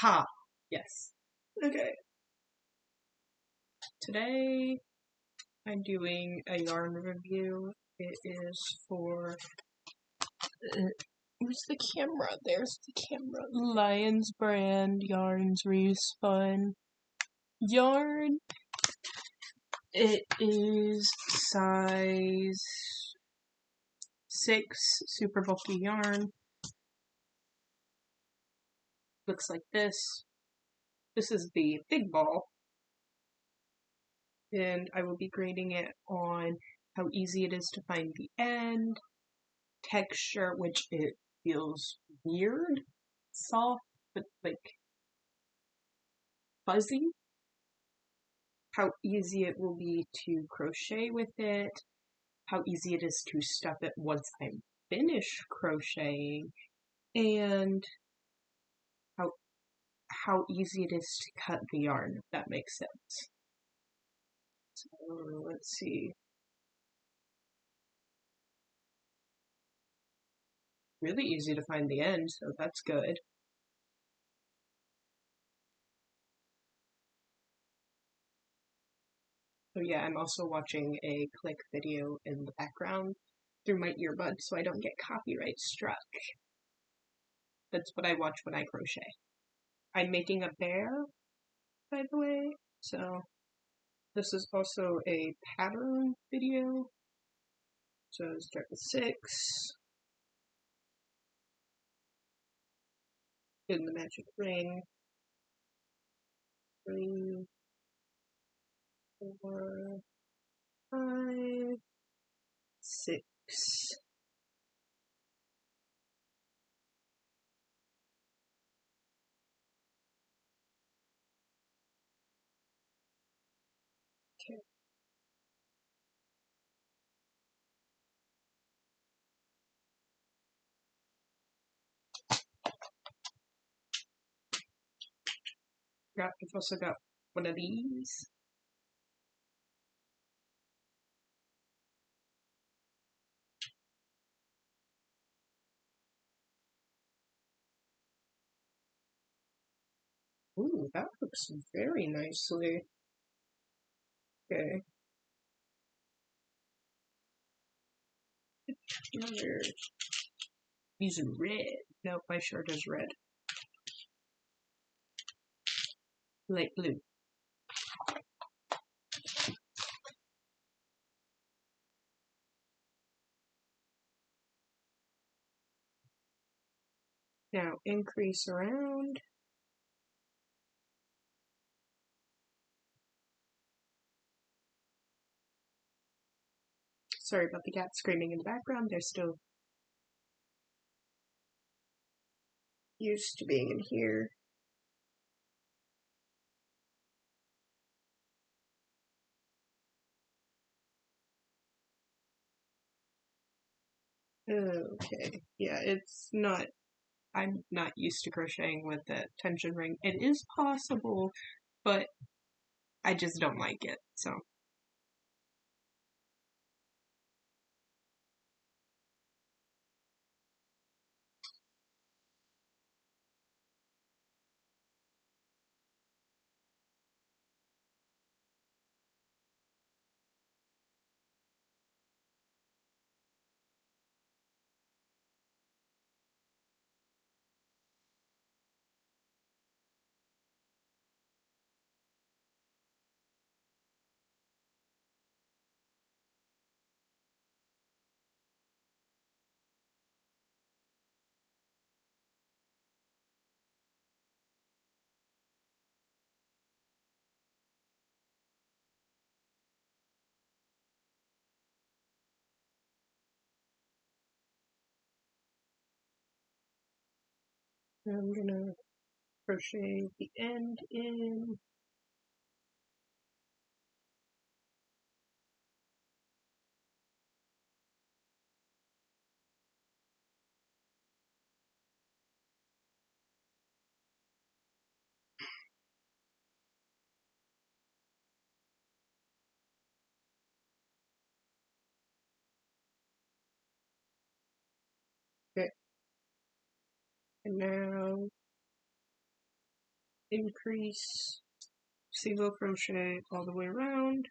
Ha! Yes. Okay. Today I'm doing a yarn review. It is for where's the camera? There's the camera. Lions brand yarns respun yarn. It is size 6 super bulky yarn. Looks like this. This is the big ball. And I will be grading it on how easy it is to find the end, texture, which it feels weird, soft, but like fuzzy, how easy it will be to crochet with it, how easy it is to stuff it once I'm finished crocheting, and how easy it is to cut the yarn, if that makes sense. So let's see. Really easy to find the end, so that's good. So yeah, I'm also watching a click video in the background through my earbud so I don't get copyright struck. That's what I watch when I crochet. I'm making a bear, by the way, so this is also a pattern video. So start with 6, in the magic ring, 3, 4, 5, 6. Okay. I've also got one of these. Ooh, that looks very nicely. Okay. These are red. Nope, my shirt is red. Light blue. Now increase around. Sorry about the cat screaming in the background. They're still used to being in here. Okay, yeah, I'm not used to crocheting with the tension ring. It is possible, but I just don't like it, so. I'm gonna crochet the end in. Okay. And now increase, single crochet all the way around.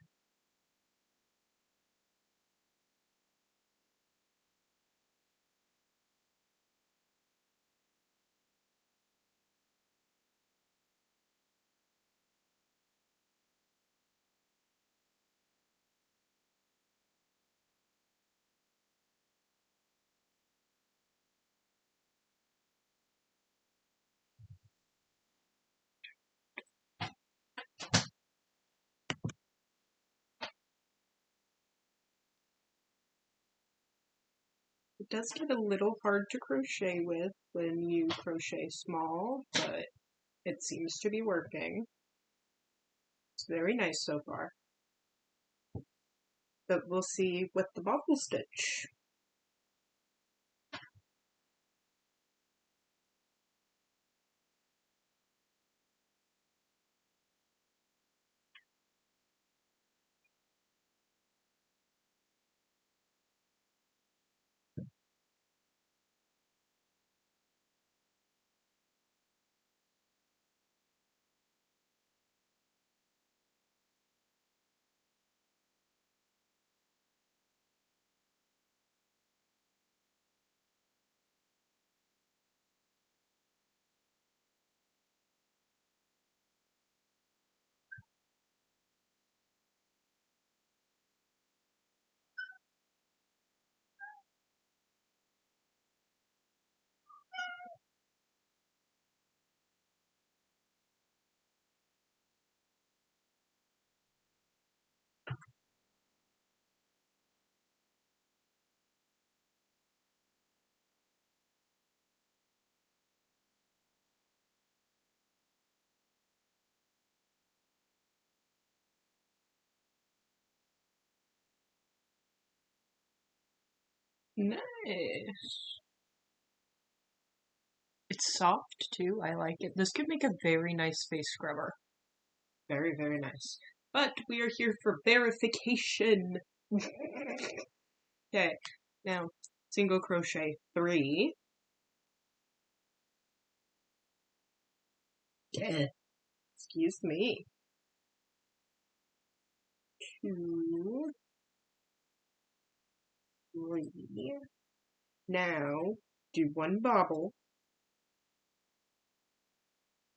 It does get a little hard to crochet with when you crochet small, but it seems to be working. It's very nice so far. But we'll see with the bobble stitch. Nice. It's soft too. I like it. This could make a very nice face scrubber. Very, very nice. But we are here for verification. Okay, now single crochet 3. Yeah. Excuse me. 2, 3. Now do 1 bobble,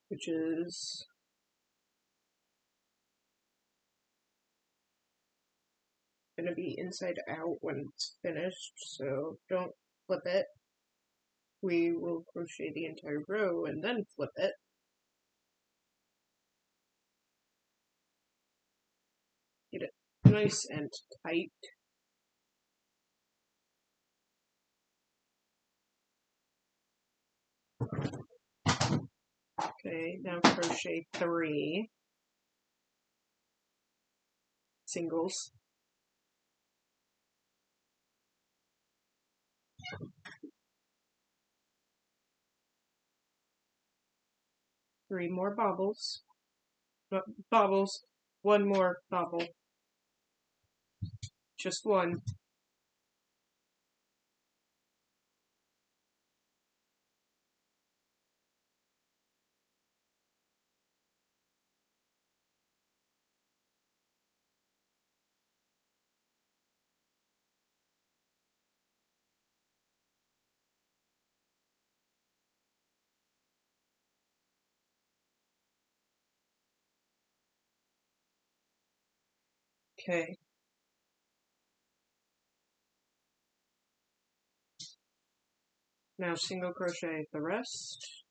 which is gonna be inside out when it's finished, so don't flip it. We will crochet the entire row and then flip it. Get it nice and tight. Okay, now crochet 3 singles. Three more bobbles. Bobbles. 1 more bobble. Just 1. Okay. Now single crochet the rest.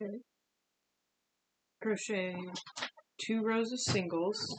Okay. Crochet 2 rows of singles.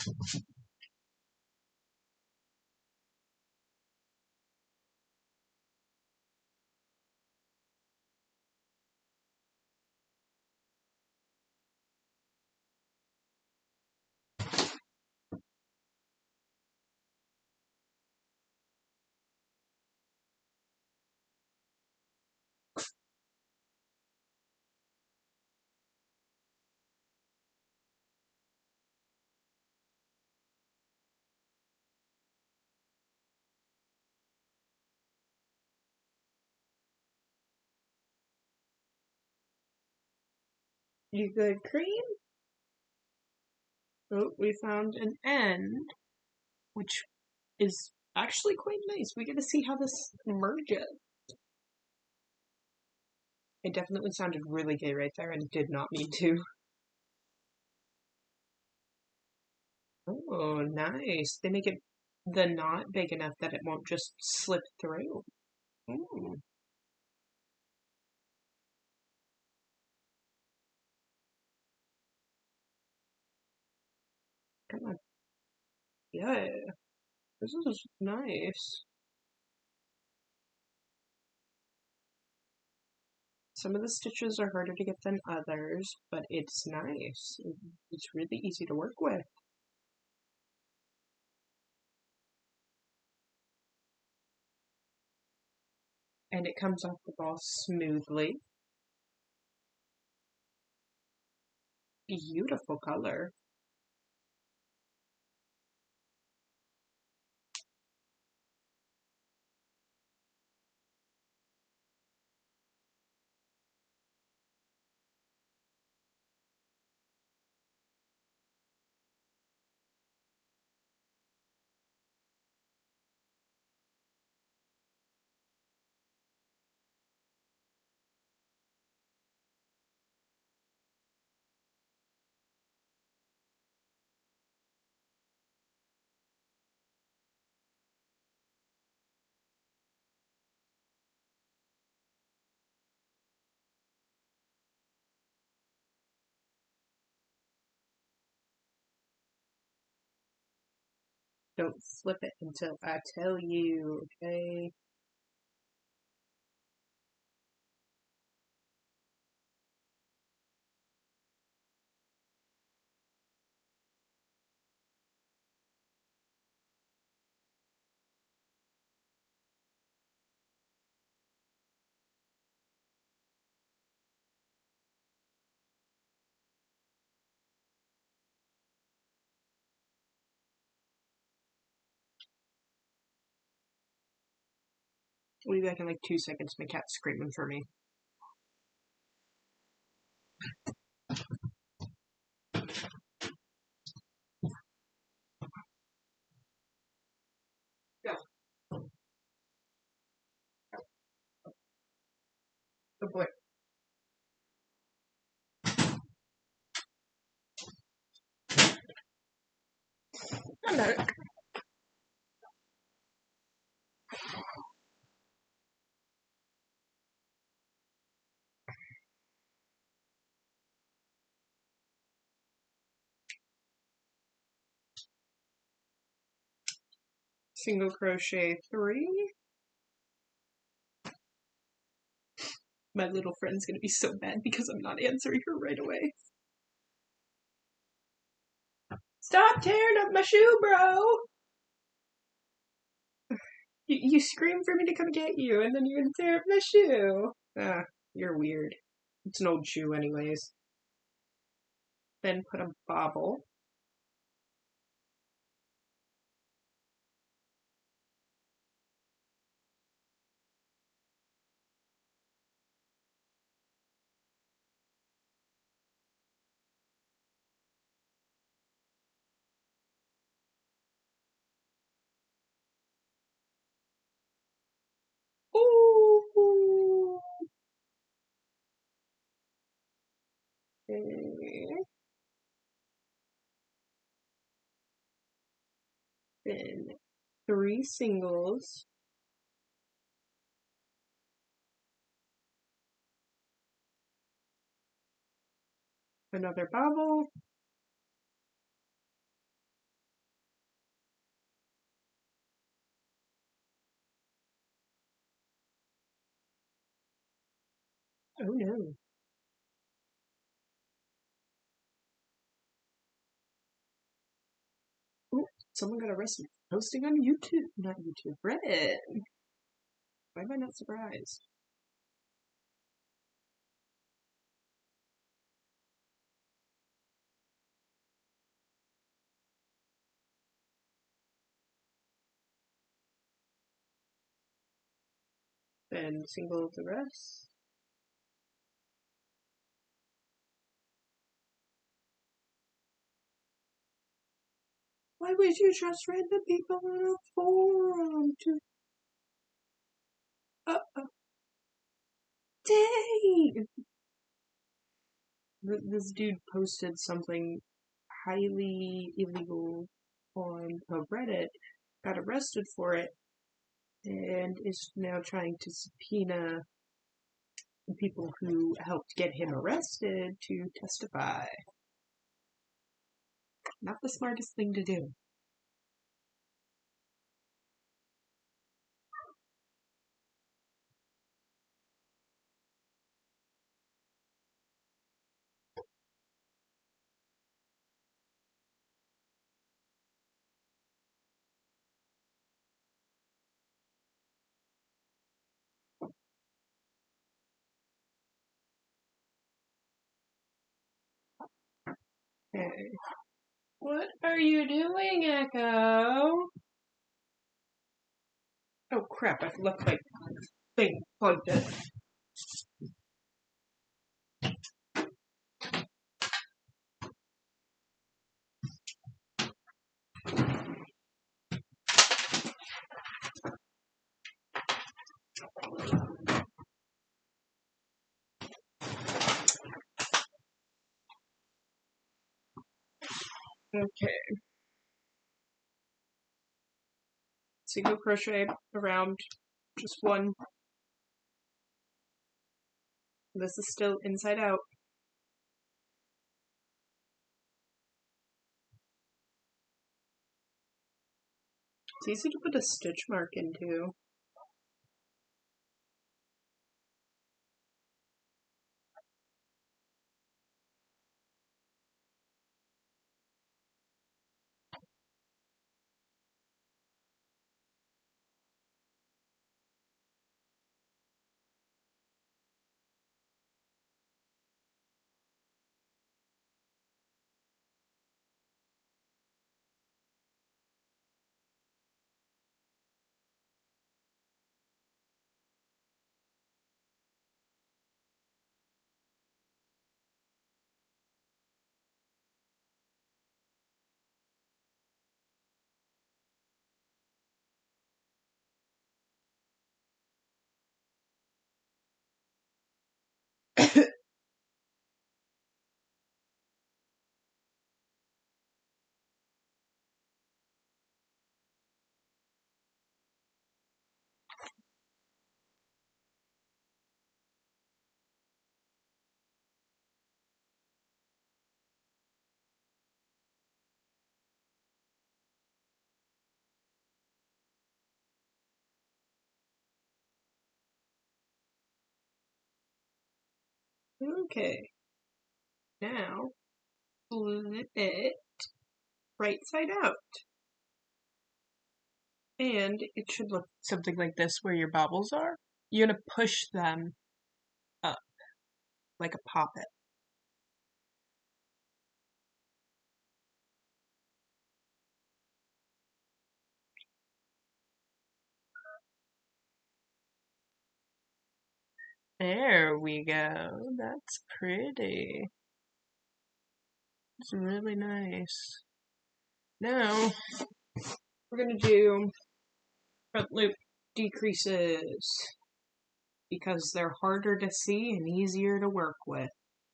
You good, Cream? Oh, we found an end, which is actually quite nice. We get to see how this merges. It definitely sounded really gay right there and did not mean to. Oh, nice. They make it the knot big enough that it won't just slip through. Ooh, come on. Yeah, this is nice. Some of the stitches are harder to get than others, but it's nice. It's really easy to work with. And it comes off the ball smoothly. Beautiful color. Don't flip it until I tell you, okay? We'll be back in like 2 seconds. My cat's screaming for me. Go. Good boy. I'm not. Single crochet 3. My little friend's gonna be so mad because I'm not answering her right away. Stop tearing up my shoe, bro! You scream for me to come get you, and then you're gonna tear up my shoe. Ah, you're weird. It's an old shoe anyways. Then put a bobble. Ooh! Okay. Then 3 singles. Another bobble. Oh no. Ooh, someone got arrested for posting on YouTube. Not YouTube, Reddit. Why am I not surprised? Then single the rest. wish you just read the people on a forum to. Dang! This dude posted something highly illegal on Reddit, got arrested for it, and is now trying to subpoena the people who helped get him arrested to testify. Not the smartest thing to do. Okay. What are you doing, Echo? Oh crap, I left my thing plugged in. Okay. Single crochet around just one. This is still inside out. It's easy to put a stitch mark into. Okay. Now, flip it right side out. And it should look something like this where your bobbles are. You're going to push them up like a poppet. There we go. That's pretty. It's really nice. Now, we're going to do front loop decreases because they're harder to see and easier to work with.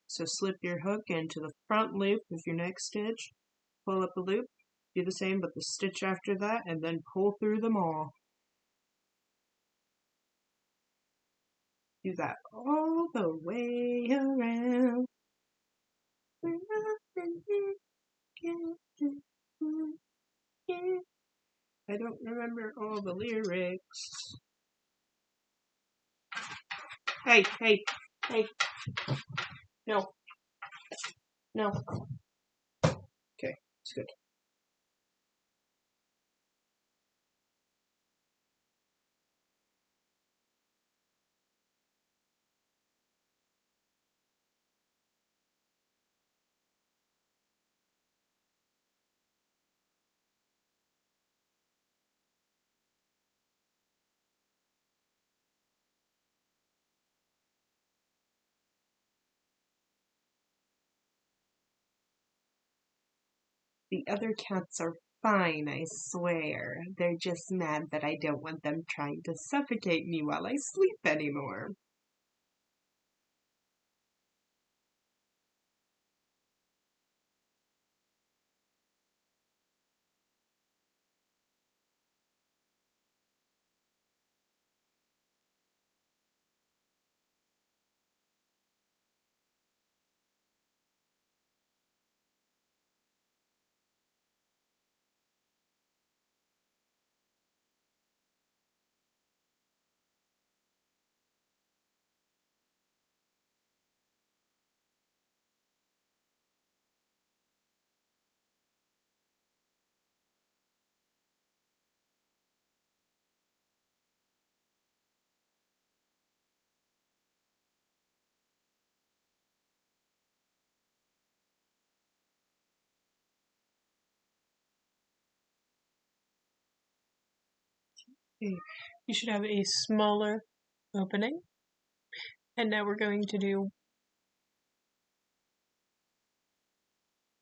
So slip your hook into the front loop of your next stitch, pull up a loop, do the same but the stitch after that, and then pull through them all. Do that all the way around. I don't remember all the lyrics. Hey, hey, hey. No. No. Okay, it's good. The other cats are fine, I swear. They're just mad that I don't want them trying to suffocate me while I sleep anymore. You should have a smaller opening. And now we're going to do...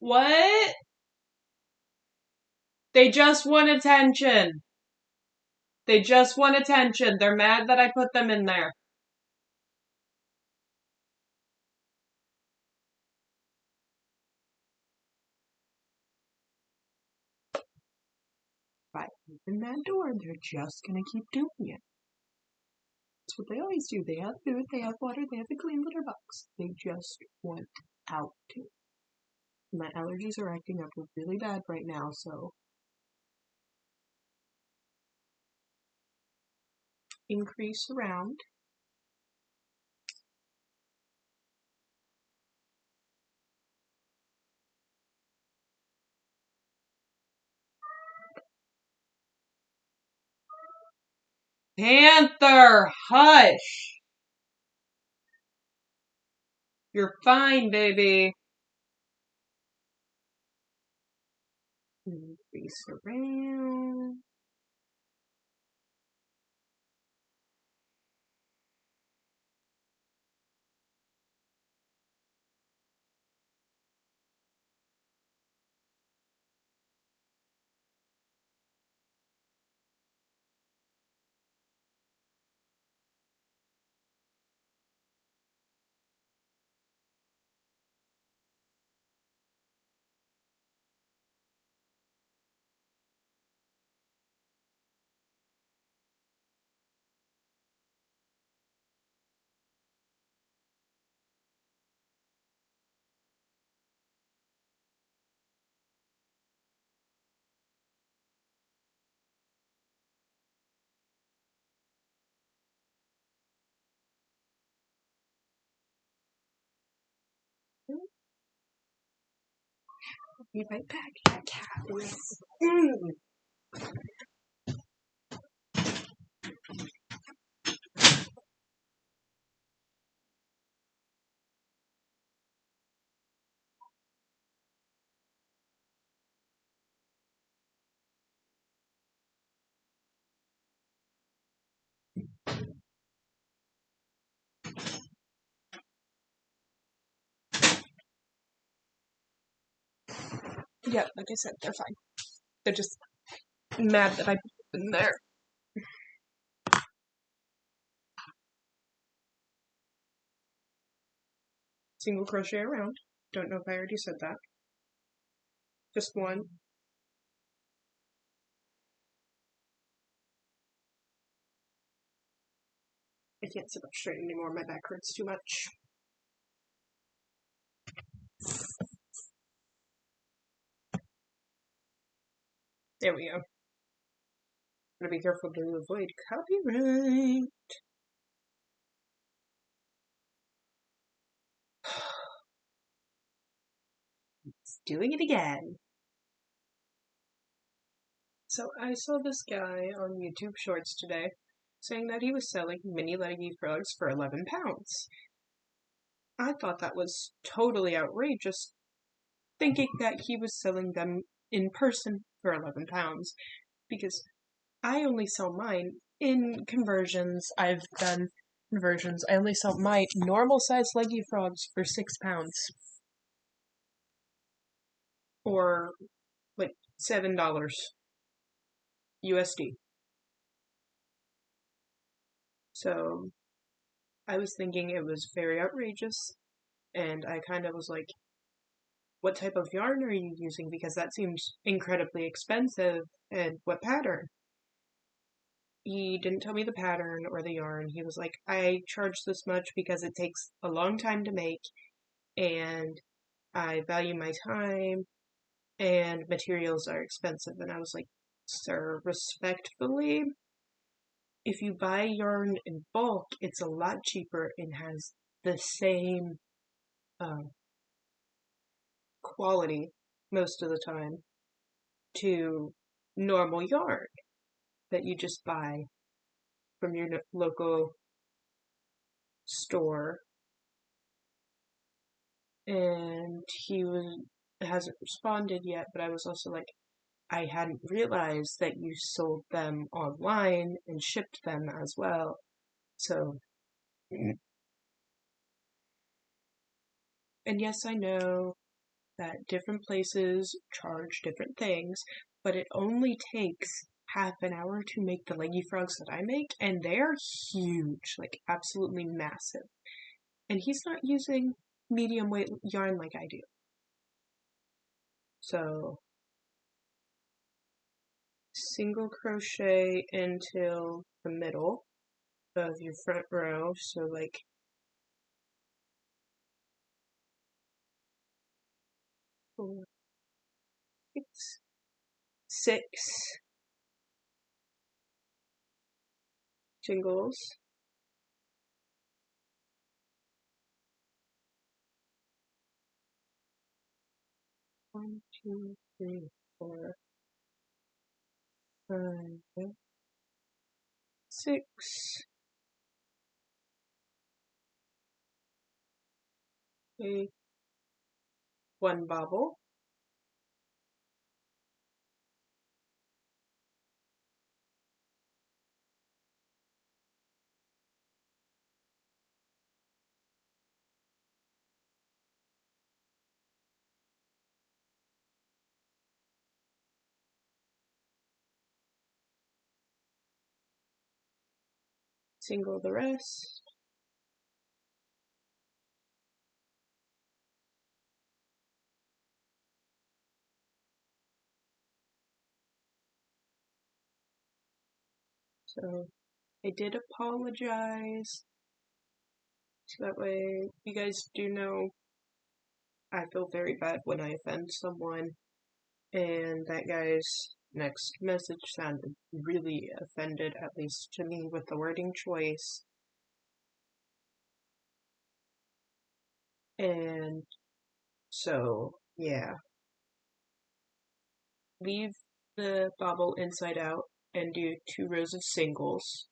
What? They just want attention. They just want attention. They're mad that I put them in there. If I open that door, they're just gonna keep doing it. That's what they always do. They have food, they have water, they have a clean litter box. They just want out to. My allergies are acting up really bad right now, so increase around. Panther, hush! You're fine, baby. Increase around. Be right back, cat. Yeah, like I said, they're fine. They're just mad that I put them in there. Single crochet around. Don't know if I already said that. Just one. I can't sit up straight anymore. My back hurts too much. There we go. Gotta be careful to avoid copyright. It's doing it again. So I saw this guy on YouTube Shorts today saying that he was selling mini leggy frogs for 11 pounds. I thought that was totally outrageous, thinking that he was selling them in person for 11 pounds, because I only sell mine in conversions. I've done conversions. I only sell my normal size leggy frogs for 6 pounds. Or, like, $7 USD. So I was thinking it was very outrageous, and I kind of was like, what type of yarn are you using? Because that seems incredibly expensive, and what pattern? He didn't tell me the pattern or the yarn. He was like, I charge this much because it takes a long time to make, and I value my time, and materials are expensive. And I was like, sir, respectfully, if you buy yarn in bulk, it's a lot cheaper and has the same um, quality most of the time to normal yarn that you just buy from your local store. And hasn't responded yet, but I was also like, I hadn't realized that you sold them online and shipped them as well. So, and yes, I know that different places charge different things, but it only takes half an hour to make the leggy frogs that I make, and they're huge, like absolutely massive. And he's not using medium weight yarn like I do. So, single crochet until the middle of your front row, so like 4, 6 singles, 1, 2, 3, 4, 5, 6, 8, 1 bobble, single the rest, so I did apologize, so that way you guys do know I feel very bad when I offend someone, and that guy's next message sounded really offended, at least to me, with the wording choice. And so, yeah. Leave the bobble inside out and do 2 rows of singles.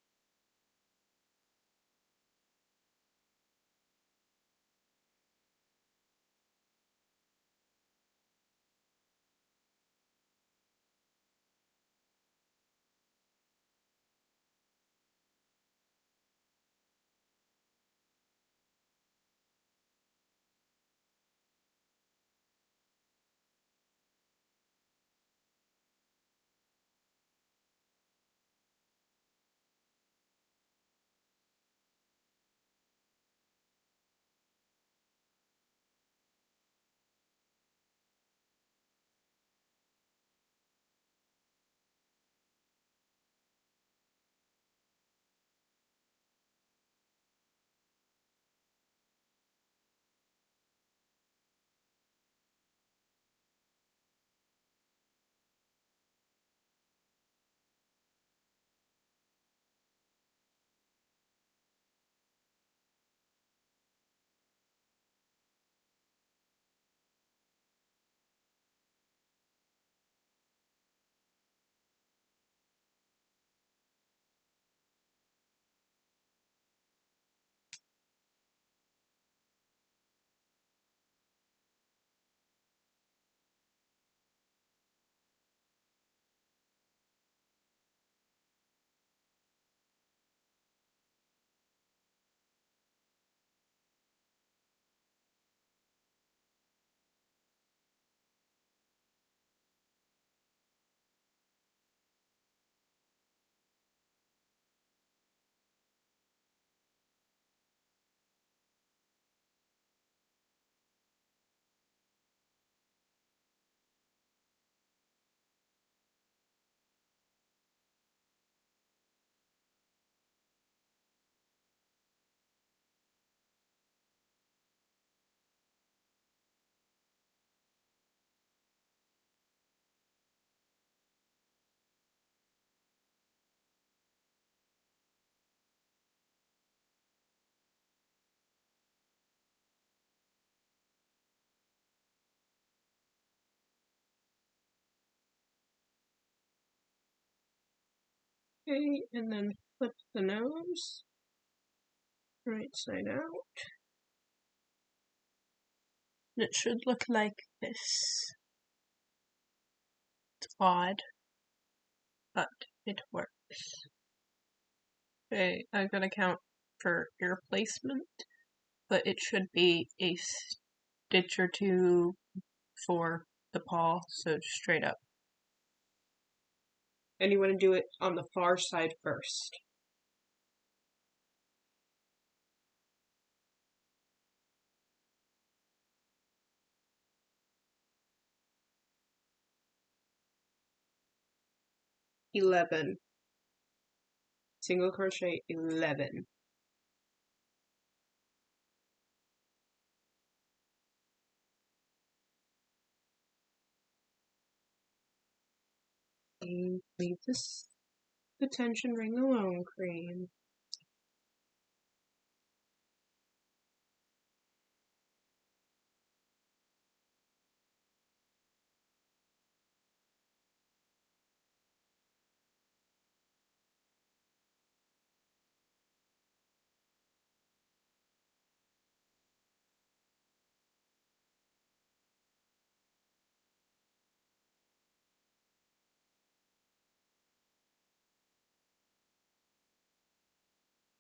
Okay, and then flip the nose right side out. It should look like this. It's odd, but it works. Okay, I'm gonna count for ear placement, but it should be a stitch or two for the paw, so straight up. And you want to do it on the far side first. $11. Single crochet 11. And leave this the tension ring alone, Cream.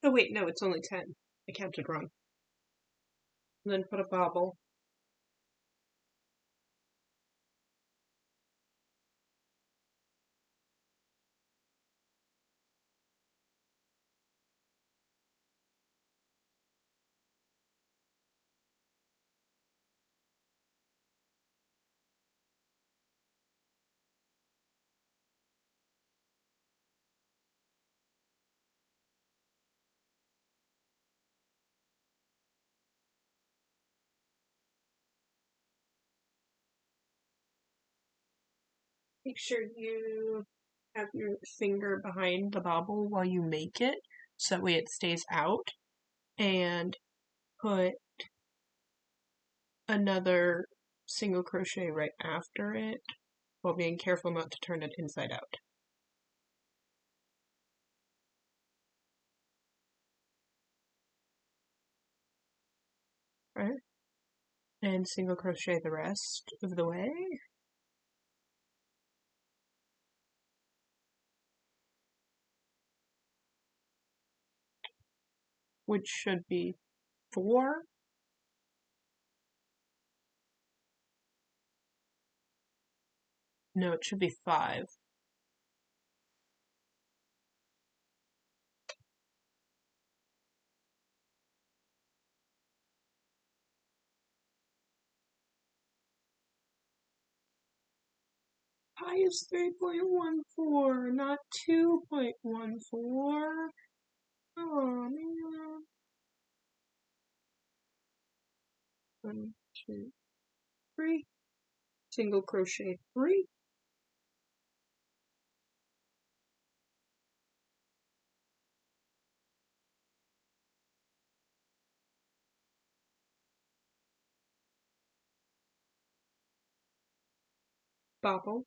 Oh wait, no, it's only 10. I counted wrong. And then put a bobble. Make sure you have your finger behind the bobble while you make it, so that way it stays out. And put another single crochet right after it, while being careful not to turn it inside out. Right? And single crochet the rest of the way. Which should be 4. No, it should be 5. Pi is 3.14, not 2.14. Oh man. 1, 2, 3. Single crochet 3. Bobble.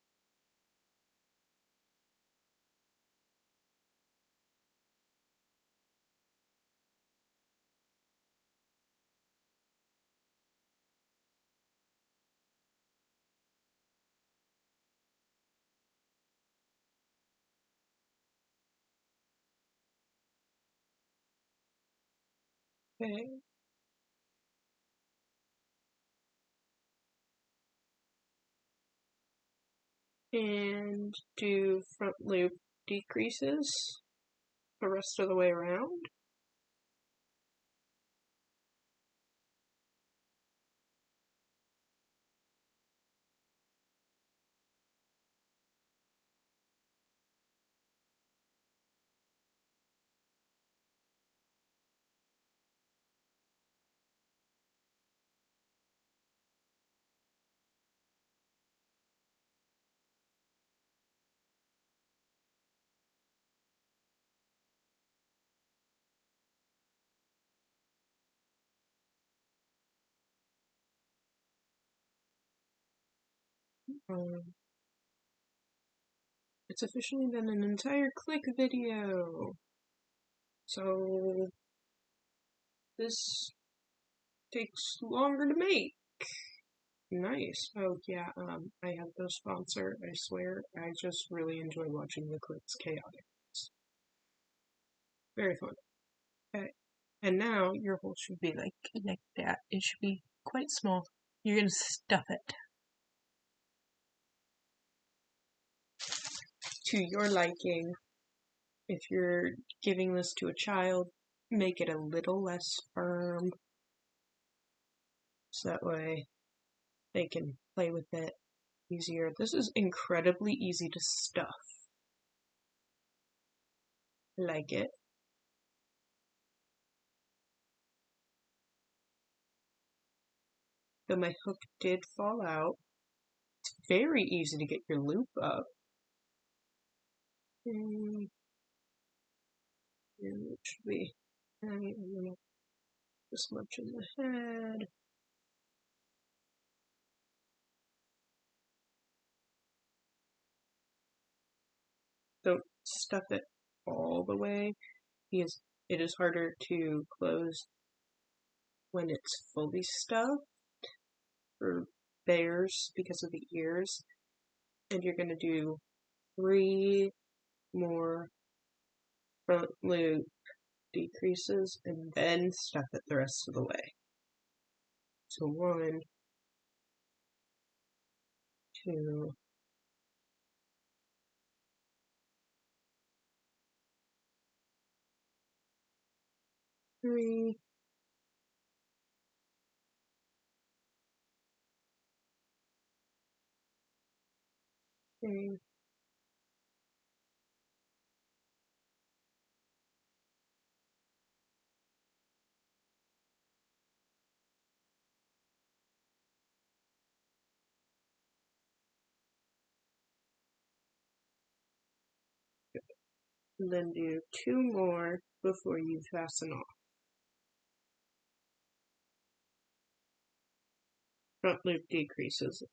Okay. And do front loop decreases the rest of the way around. Um, it's officially been an entire click video. So this takes longer to make. Nice. Oh yeah, I have no sponsor, I swear. I just really enjoy watching the clicks chaotic. It's very fun. Okay. And now your hole should be like that. It should be quite small. You're gonna stuff it to your liking. If you're giving this to a child, make it a little less firm. So that way they can play with it easier. This is incredibly easy to stuff. I like it. Though my hook did fall out. It's very easy to get your loop up. And it should be this much in the head. Don't stuff it all the way because it is harder to close when it's fully stuffed for bears because of the ears. And you're going to do 3 more front loop decreases and then stuff it the rest of the way. So 1, 2, 3, okay. And then do 2 more before you fasten off. Front loop decreases.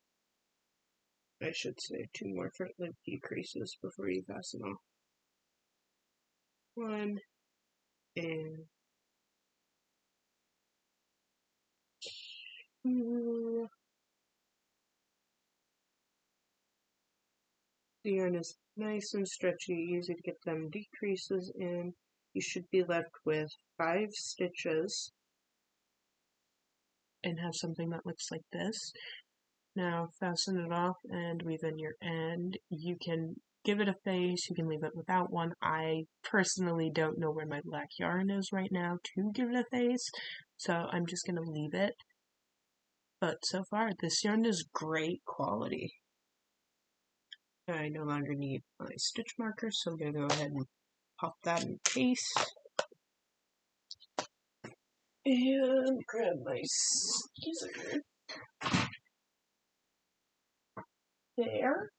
I should say 2 more front loop decreases before you fasten off. 1 and 2. The yarn is nice and stretchy, easy to get them decreases in. You should be left with 5 stitches and have something that looks like this. Now fasten it off and weave in your end. You can give it a face, you can leave it without one. I personally don't know where my black yarn is right now to give it a face, so I'm just going to leave it. But so far, this yarn is great quality. I no longer need my stitch marker, so I'm going to go ahead and pop that in paste. And grab my scissors. There.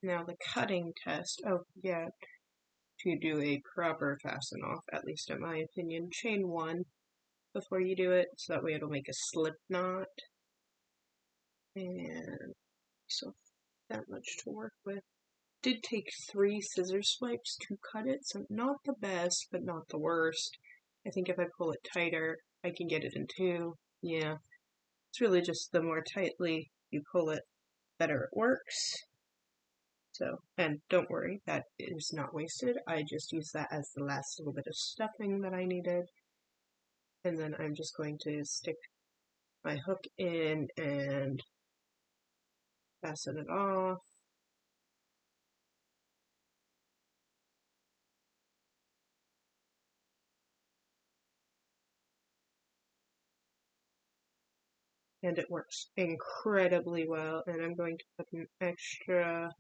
Now the cutting test. Oh, yeah. To do a proper fasten off, at least in my opinion, chain 1 before you do it, so that way it'll make a slip knot. And so that much to work with. Did take 3 scissor swipes to cut it, so not the best, but not the worst. I think if I pull it tighter, I can get it in 2. Yeah, it's really just the more tightly you pull it, better it works. So, and don't worry, that is not wasted. I just used that as the last little bit of stuffing that I needed. And then I'm just going to stick my hook in and fasten it off. And it works incredibly well. And I'm going to put an extra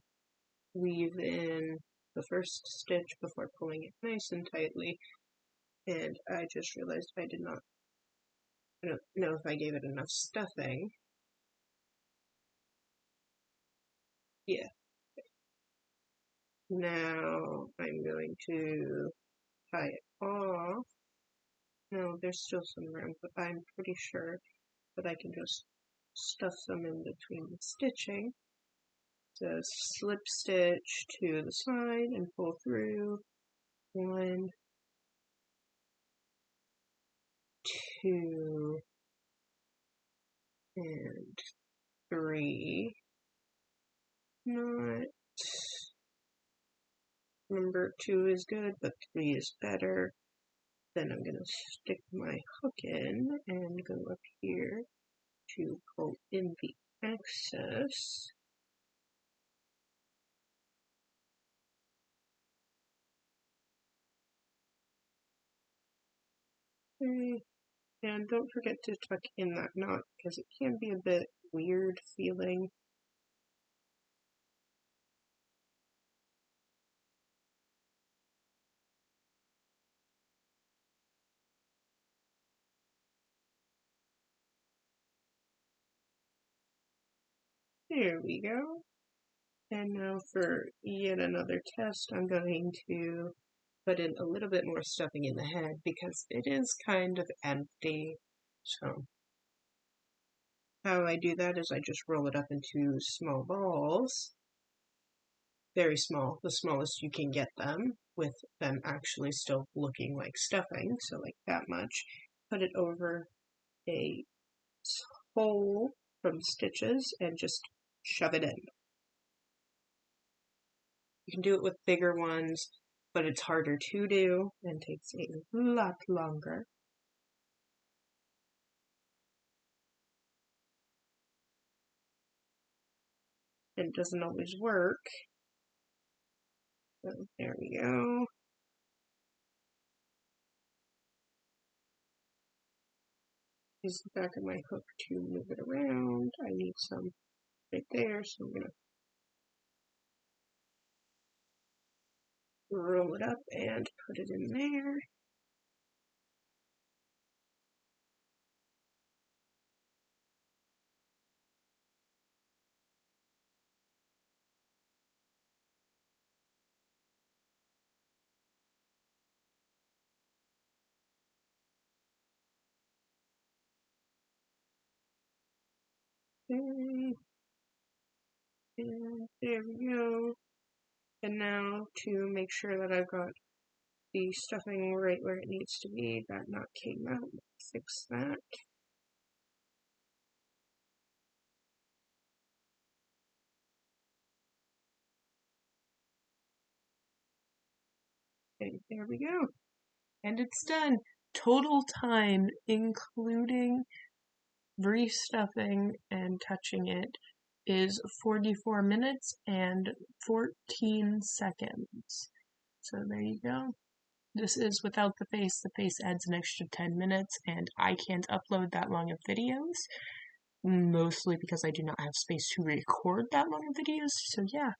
weave in the first stitch before pulling it nice and tightly. And I just realized I don't know if I gave it enough stuffing. Yeah. Now I'm going to tie it off. No, there's still some room, but I'm pretty sure that I can just stuff some in between the stitching. So slip stitch to the side and pull through. 1, 2, and 3. Not. Remember, 2 is good, but 3 is better. Then I'm going to stick my hook in and go up here to pull in the excess. Okay. And don't forget to tuck in that knot because it can be a bit weird feeling. There we go. And now for yet another test, I'm going to put in a little bit more stuffing in the head because it is kind of empty. So how I do that is I just roll it up into small balls. Very small, the smallest you can get them, with them actually still looking like stuffing, so like that much. Put it over a hole from stitches and just shove it in. You can do it with bigger ones, but it's harder to do and takes a lot longer. It doesn't always work. So there we go. Use the back of my hook to move it around. I need some right there, so I'm gonna roll it up and put it in there. Okay. And there we go. And now to make sure that I've got the stuffing right where it needs to be, that knot came out. Fix that. And there we go. And it's done. Total time, including restuffing and touching it, is 44 minutes and 14 seconds. So there you go. This is without the face. The face adds an extra 10 minutes, and I can't upload that long of videos, mostly because I do not have space to record that long of videos. So yeah,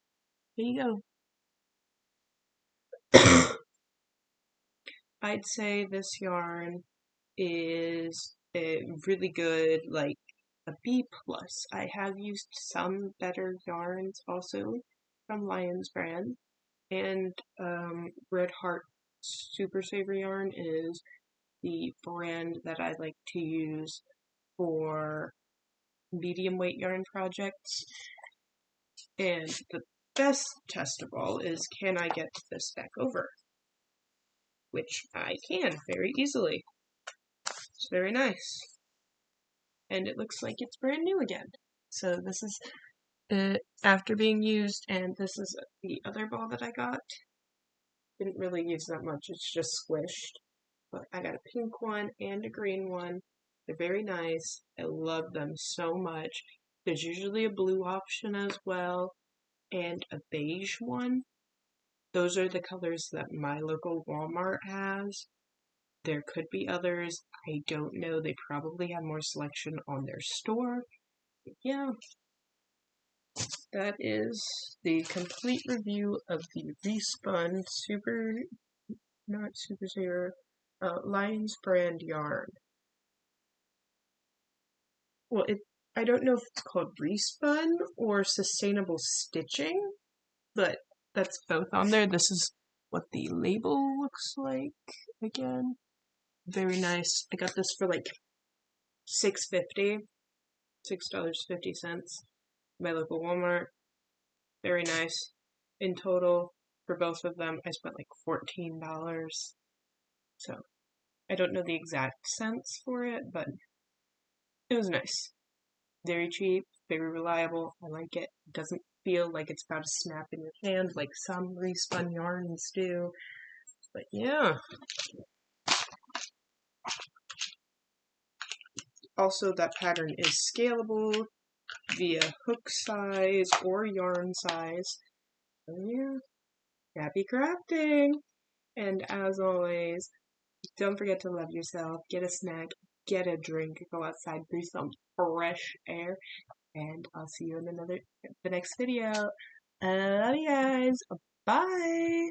there you go. I'd say this yarn is a really good, like a B plus. I have used some better yarns also from Lion's brand, and Red Heart Super Saver yarn is the brand that I like to use for medium weight yarn projects. And the best test of all is, can I get this back over? Which I can very easily. It's very nice. And it looks like it's brand new again. So this is it after being used, and this is the other ball that I got. Didn't really use that much, it's just squished. But I got a pink one and a green one. They're very nice. I love them so much. There's usually a blue option as well, and a beige one. Those are the colors that my local Walmart has. There could be others. I don't know. They probably have more selection on their store. But yeah, that is the complete review of the Respun not Super Zero, Lion's brand yarn. Well, I don't know if it's called Respun or Sustainable Stitching, but that's both on there. This is what the label looks like again. Very nice. I got this for like $6.50, $6.50, my local Walmart. Very nice. In total, for both of them, I spent like $14. So, I don't know the exact cents for it, but it was nice. Very cheap, very reliable. I like it. It doesn't feel like it's about to snap in your hand like some respun yarns do. But yeah. Also, that pattern is scalable via hook size or yarn size. So yeah, happy crafting! And as always, don't forget to love yourself, get a snack, get a drink, go outside, breathe some fresh air, and I'll see you in the next video. I love you guys. Bye!